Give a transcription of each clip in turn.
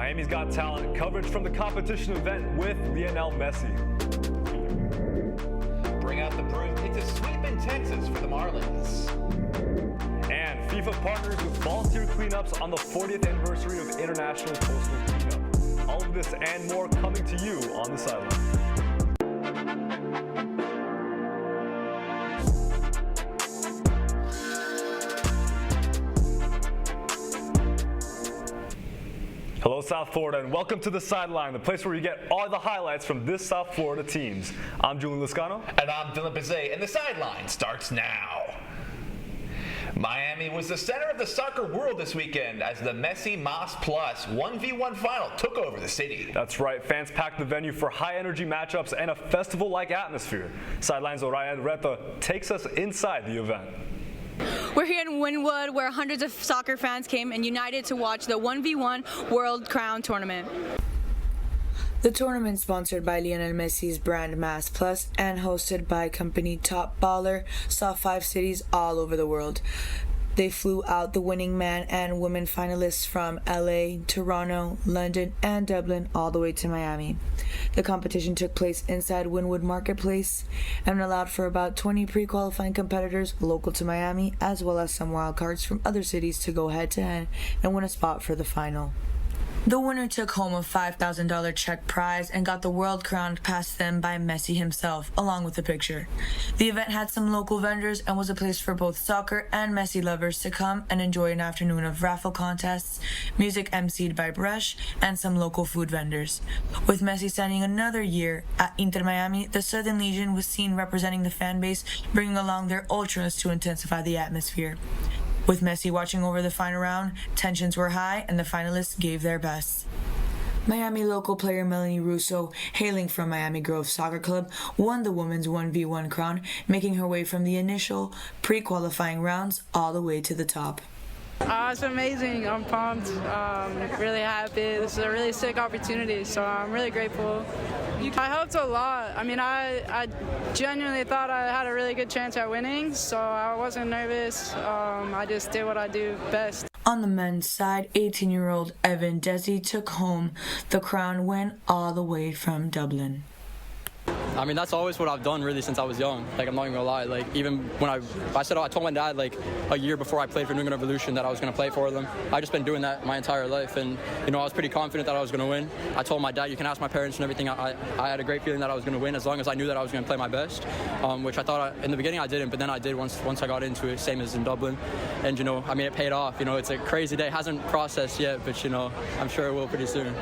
Miami's Got Talent, coverage from the competition event with Lionel Messi. Bring out the broom, it's a sweep in Texas for the Marlins. And FIFA partners with volunteer cleanups on the 40th anniversary of International Coastal Cleanup. All of this and more coming to you on the Sideline. Hello, South Florida, and welcome to the Sideline, the place where you get all the highlights from this South Florida teams. I'm Julian Liscano. And I'm Dylan Bizet, and the Sideline starts now. Miami was the center of the soccer world this weekend as the Messi Mas Plus 1v1 final took over the city. That's right, fans packed the venue for high-energy matchups and a festival-like atmosphere. Sideline's Oraya Reta takes us inside the event. We're here in Wynwood, where hundreds of soccer fans came and united to watch the 1v1 World Crown Tournament. The tournament, sponsored by Lionel Messi's brand Mas Plus and hosted by company Top Baller, saw 5 cities all over the world. They flew out the winning man and women finalists from LA, Toronto, London, and Dublin all the way to Miami. The competition took place inside Wynwood Marketplace and allowed for about 20 pre-qualifying competitors local to Miami, as well as some wildcards from other cities to go head-to-head and win a spot for the final. The winner took home a $5,000 check prize and got the world crown passed them by Messi himself, along with a picture. The event had some local vendors and was a place for both soccer and Messi lovers to come and enjoy an afternoon of raffle contests, music emceed by Brush, and some local food vendors. With Messi signing another year at Inter Miami, the Southern Legion was seen representing the fan base, bringing along their ultras to intensify the atmosphere. With Messi watching over the final round, tensions were high and the finalists gave their best. Miami local player Melanie Russo, hailing from Miami Grove Soccer Club, won the women's 1v1 crown, making her way from the initial pre-qualifying rounds all the way to the top. It's amazing. I'm pumped. Really happy. This is a really sick opportunity, so I'm really grateful. I hoped a lot. I mean, I genuinely thought I had a really good chance at winning, so I wasn't nervous. I just did what I do best. On the men's side, 18-year-old Evan Desi took home the crown win all the way from Dublin. I mean, that's always what I've done really since I was young. Like, I'm not even gonna lie. Like, even when I told my dad like a year before I played for New England Revolution that I was gonna play for them. I just been doing that my entire life, and I was pretty confident that I was gonna win. I told my dad, you can ask my parents and everything. I had a great feeling that I was gonna win as long as I knew that I was gonna play my best, which I thought in the beginning I didn't, but then I did once I got into it, same as in Dublin, and I mean, it paid off. It's a crazy day. It hasn't processed yet, but I'm sure it will pretty soon.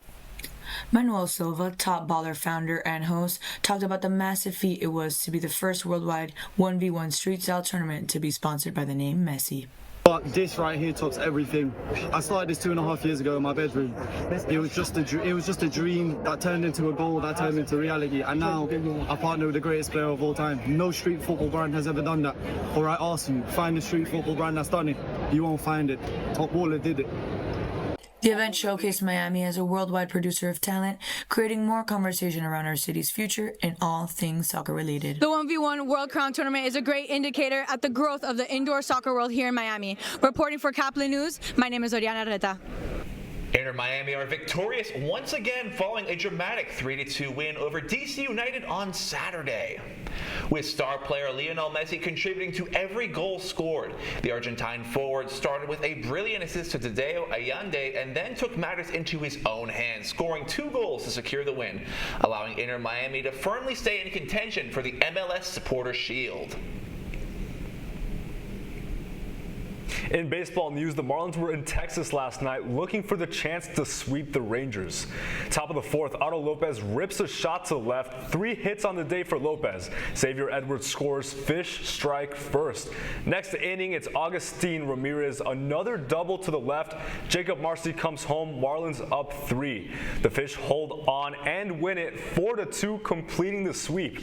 Manuel Silva, Top Baller founder and host, talked about the massive feat it was to be the first worldwide 1v1 street-style tournament to be sponsored by the name Messi. But this right here tops everything. I started this 2.5 years ago in my bedroom. It was just a dream that turned into a goal, that turned into reality. And now I partner with the greatest player of all time. No street football brand has ever done that. Or I ask you, find a street football brand that's done it. You won't find it. Top Baller did it. The event showcased Miami as a worldwide producer of talent, creating more conversation around our city's future in all things soccer related. The 1v1 World Crown Tournament is a great indicator at the growth of the indoor soccer world here in Miami. Reporting for Caplin News, my name is Oriana Reta. Inter Miami are victorious once again following a dramatic 3-2 win over DC United on Saturday. With star player Lionel Messi contributing to every goal scored, the Argentine forward started with a brilliant assist to Tadeo Allende and then took matters into his own hands, scoring 2 goals to secure the win, allowing Inter Miami to firmly stay in contention for the MLS Supporter Shield. In baseball news, the Marlins were in Texas last night looking for the chance to sweep the Rangers. Top of the 4th, Otto Lopez rips a shot to left. 3 hits on the day for Lopez. Xavier Edwards scores fish strike first. Next inning, it's Agustin Ramirez, another double to the left. Jacob Marcy comes home, Marlins up 3. The Fish hold on and win it 4-2, completing the sweep.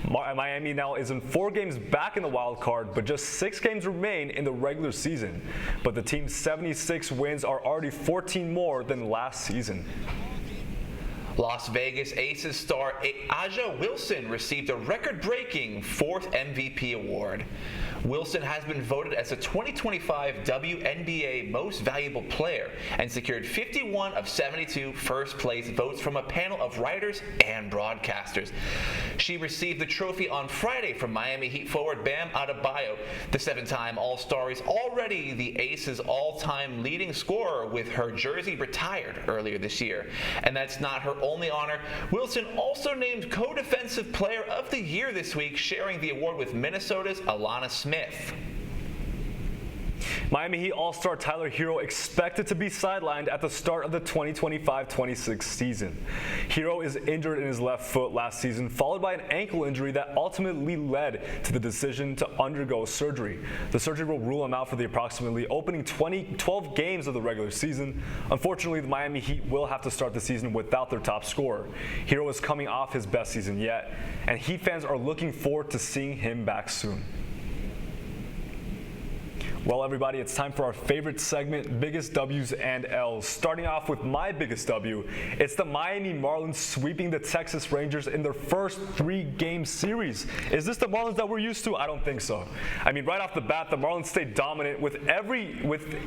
Miami now is in 4 games back in the wild card, but just 6 games remain in the regular season. But the team's 76 wins are already 14 more than last season. Las Vegas Aces star Aja Wilson received a record-breaking 4th MVP award. Wilson has been voted as the 2025 WNBA Most Valuable Player and secured 51 of 72 first-place votes from a panel of writers and broadcasters. She received the trophy on Friday from Miami Heat forward Bam Adebayo. The 7-time All-Star is already the Aces' all-time leading scorer, with her jersey retired earlier this year. And that's not her only honor. Wilson also named Co-Defensive Player of the Year this week, sharing the award with Minnesota's Alana Smith. Miami Heat All-Star Tyler Hero expected to be sidelined at the start of the 2025-26 season. Hero is injured in his left foot last season, followed by an ankle injury that ultimately led to the decision to undergo surgery. The surgery will rule him out for the approximately opening 12 games of the regular season. Unfortunately, the Miami Heat will have to start the season without their top scorer. Hero is coming off his best season yet, and Heat fans are looking forward to seeing him back soon. Well, everybody, it's time for our favorite segment, Biggest W's and L's. Starting off with my biggest W, it's the Miami Marlins sweeping the Texas Rangers in their first 3-game series. Is this the Marlins that we're used to? I don't think so. I mean, right off the bat, the Marlins stayed dominant with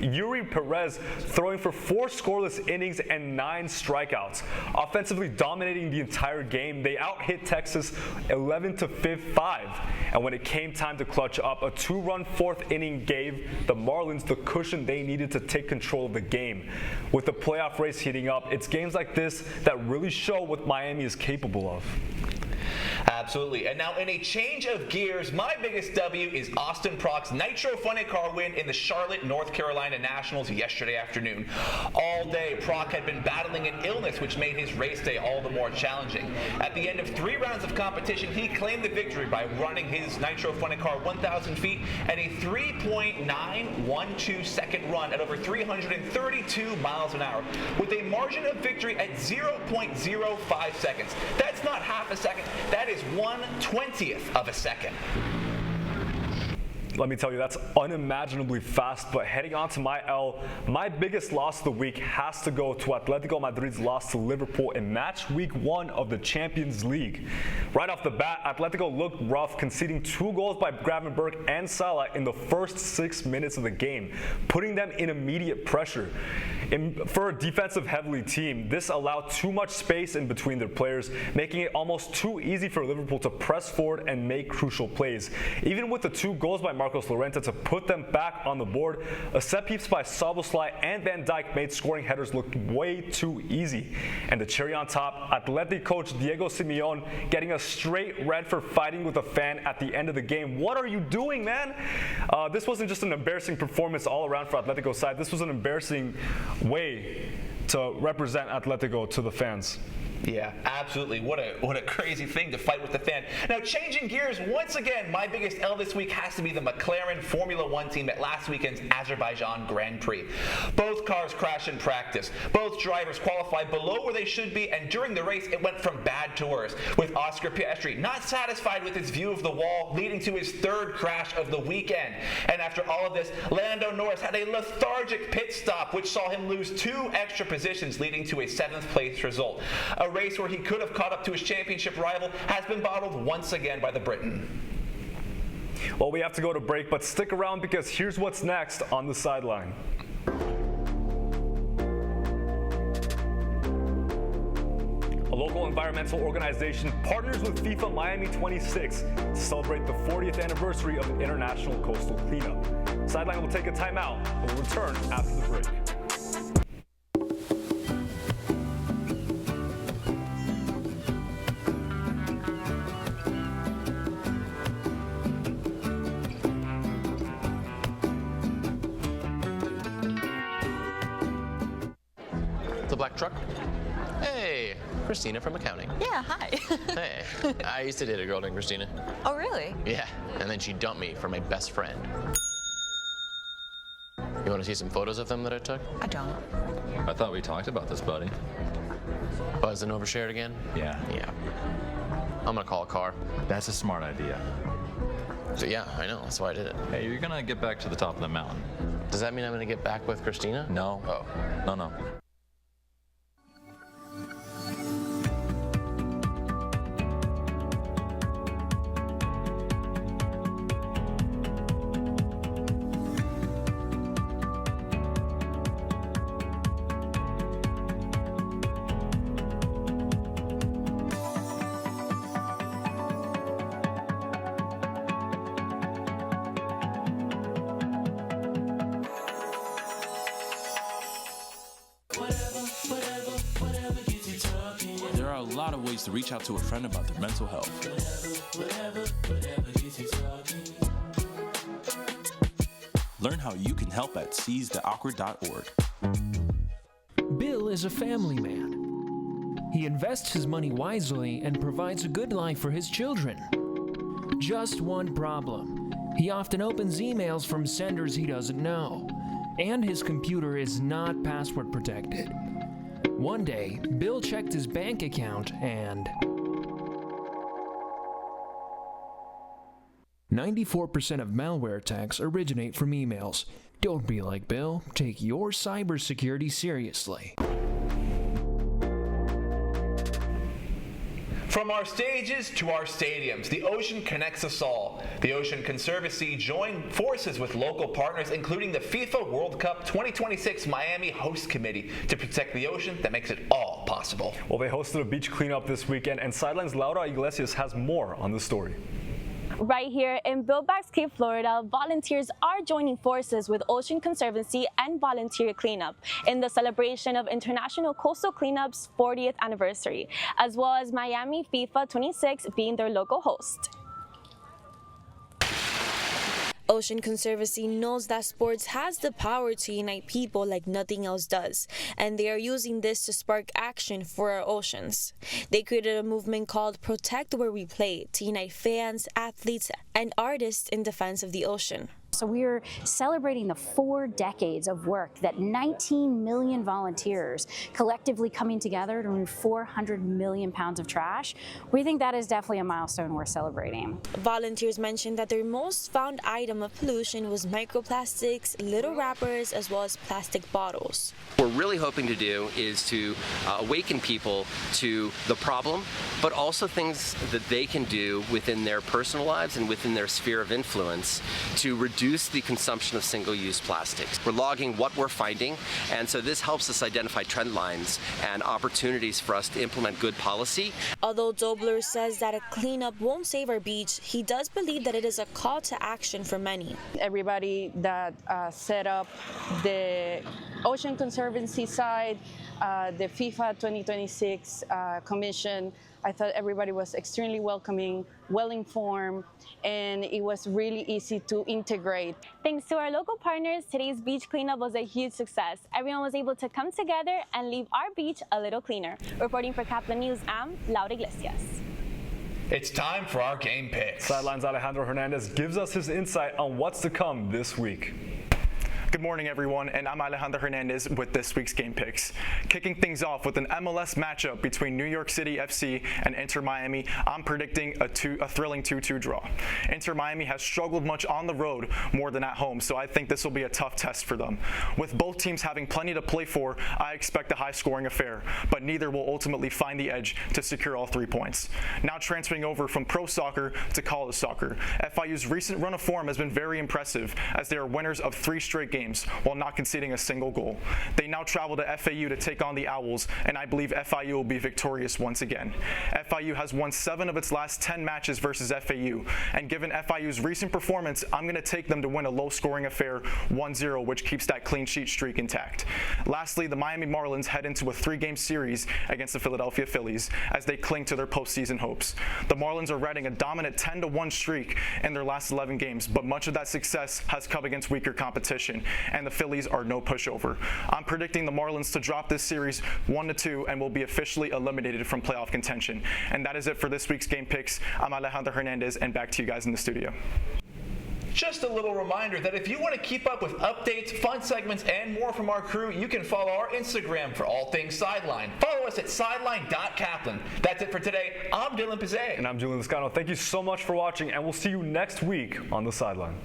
Yuri Perez throwing for 4 scoreless innings and 9 strikeouts. Offensively dominating the entire game, they out-hit Texas 11-5. And when it came time to clutch up, a 2-run 4th inning gave the Marlins the cushion they needed to take control of the game. With the playoff race heating up, it's games like this that really show what Miami is capable of. Absolutely. And now in a change of gears, my biggest W is Austin Prock's Nitro Funny Car win in the Charlotte, North Carolina Nationals yesterday afternoon. All day, Prock had been battling an illness which made his race day all the more challenging. At the end of 3 rounds of competition, he claimed the victory by running his Nitro Funny Car 1,000 feet at a 3.912 second run at over 332 miles an hour, with a margin of victory at 0.05 seconds. That's not half a second. That is 1/20th of a second. Let me tell you, that's unimaginably fast. But heading on to my L, my biggest loss of the week has to go to Atletico Madrid's loss to Liverpool in match week 1 of the Champions League. Right off the bat, Atletico looked rough, conceding 2 goals by Gravenberch and Salah in the first 6 minutes of the game, putting them in immediate pressure. For a defensive-heavy team, this allowed too much space in between their players, making it almost too easy for Liverpool to press forward and make crucial plays. Even with the 2 goals by Marcos Llorente to put them back on the board, a set piece by Szoboszlai and Van Dijk made scoring headers look way too easy. And the cherry on top, Athletic coach Diego Simeone getting a straight red for fighting with a fan at the end of the game. What are you doing, man? This wasn't just an embarrassing performance all around for Atletico's side. This was an embarrassing way to represent Atletico to the fans. Yeah, absolutely. What a crazy thing to fight with the fan. Now, changing gears once again, my biggest L this week has to be the McLaren Formula One team at last weekend's Azerbaijan Grand Prix. Both cars crashed in practice. Both drivers qualified below where they should be, and during the race, it went from bad to worse, with Oscar Piastri not satisfied with his view of the wall, leading to his 3rd crash of the weekend. And after all of this, Lando Norris had a lethargic pit stop, which saw him lose 2 extra positions, leading to a 7th place result. A race where he could have caught up to his championship rival has been bottled once again by the Briton. Well, we have to go to break, but stick around because here's what's next on the sideline. A local environmental organization partners with FIFA Miami 26 to celebrate the 40th anniversary of International Coastal Cleanup. Sideline will take a timeout, but we'll return after the break. The black truck? Hey, Christina from accounting. Yeah, hi. Hey, I used to date a girl named Christina. Oh, really? Yeah, and then she dumped me for my best friend. You want to see some photos of them that I took? I don't. I thought we talked about this, buddy. Buzz and overshared again? Yeah. Yeah. I'm gonna call a car. That's a smart idea. So yeah, I know, that's why I did it. Hey, you're gonna get back to the top of the mountain. Does that mean I'm gonna get back with Christina? No. Oh. No. lot of ways to reach out to a friend about their mental health. Learn how you can help at seizetheawkward.org. Bill is a family man. He invests his money wisely and provides a good life for his children. Just one problem. He often opens emails from senders he doesn't know, and his computer is not password protected. One day, Bill checked his bank account and 94% of malware attacks originate from emails. Don't be like Bill. Take your cybersecurity seriously. From our stages to our stadiums, the ocean connects us all. The Ocean Conservancy joined forces with local partners, including the FIFA World Cup 2026 Miami Host Committee, to protect the ocean that makes it all possible. Well, they hosted a beach cleanup this weekend, and Sideline's Laura Iglesias has more on the story. Right here in Billbacks Cape, Florida, volunteers are joining forces with Ocean Conservancy and Volunteer Cleanup in the celebration of International Coastal Cleanup's 40th anniversary, as well as Miami FIFA 26 being their local host. Ocean Conservancy knows that sports has the power to unite people like nothing else does, and they are using this to spark action for our oceans. They created a movement called Protect Where We Play to unite fans, athletes, and artists in defense of the ocean. So we're celebrating the 4 decades of work that 19 million volunteers collectively coming together to remove 400 million pounds of trash. We think that is definitely a milestone worth celebrating. Volunteers mentioned that their most found item of pollution was microplastics, little wrappers, as well as plastic bottles. What we're really hoping to do is to awaken people to the problem, but also things that they can do within their personal lives and within their sphere of influence to reduce the consumption of single-use plastics. We're logging what we're finding, and so this helps us identify trend lines and opportunities for us to implement good policy. Although Dobler says that a cleanup won't save our beach, he does believe that it is a call to action for many. Everybody that set up the Ocean Conservancy side, the FIFA 2026 Commission, I thought everybody was extremely welcoming, well-informed, and it was really easy to integrate. Thanks to our local partners, today's beach cleanup was a huge success. Everyone was able to come together and leave our beach a little cleaner. Reporting for Caplin News, I'm Laura Iglesias. It's time for our game picks. Sideline's Alejandro Hernandez gives us his insight on what's to come this week. Good morning, everyone, and I'm Alejandro Hernandez with this week's Game Picks. Kicking things off with an MLS matchup between New York City FC and Inter Miami, I'm predicting a thrilling 2-2 draw. Inter Miami has struggled much on the road more than at home, so I think this will be a tough test for them. With both teams having plenty to play for, I expect a high-scoring affair, but neither will ultimately find the edge to secure all 3 points. Now transferring over from pro soccer to college soccer, FIU's recent run of form has been very impressive, as they are winners of 3 straight games while not conceding a single goal. They now travel to FAU to take on the Owls, and I believe FIU will be victorious once again. FIU has won 7 of its last 10 matches versus FAU, and given FIU's recent performance, I'm going to take them to win a low-scoring affair 1-0, which keeps that clean sheet streak intact. Lastly, the Miami Marlins head into a 3-game series against the Philadelphia Phillies as they cling to their postseason hopes. The Marlins are riding a dominant 10-1 streak in their last 11 games, but much of that success has come against weaker competition, and the Phillies are no pushover. I'm predicting the Marlins to drop this series 1-2 and will be officially eliminated from playoff contention. And that is it for this week's Game Picks. I'm Alejandro Hernandez, and back to you guys in the studio. Just a little reminder that if you want to keep up with updates, fun segments, and more from our crew, you can follow our Instagram for all things Sideline. Follow us at sideline.caplin. That's it for today. I'm Dylan Pizzay. And I'm Julian Liscano. Thank you so much for watching, and we'll see you next week on The Sideline.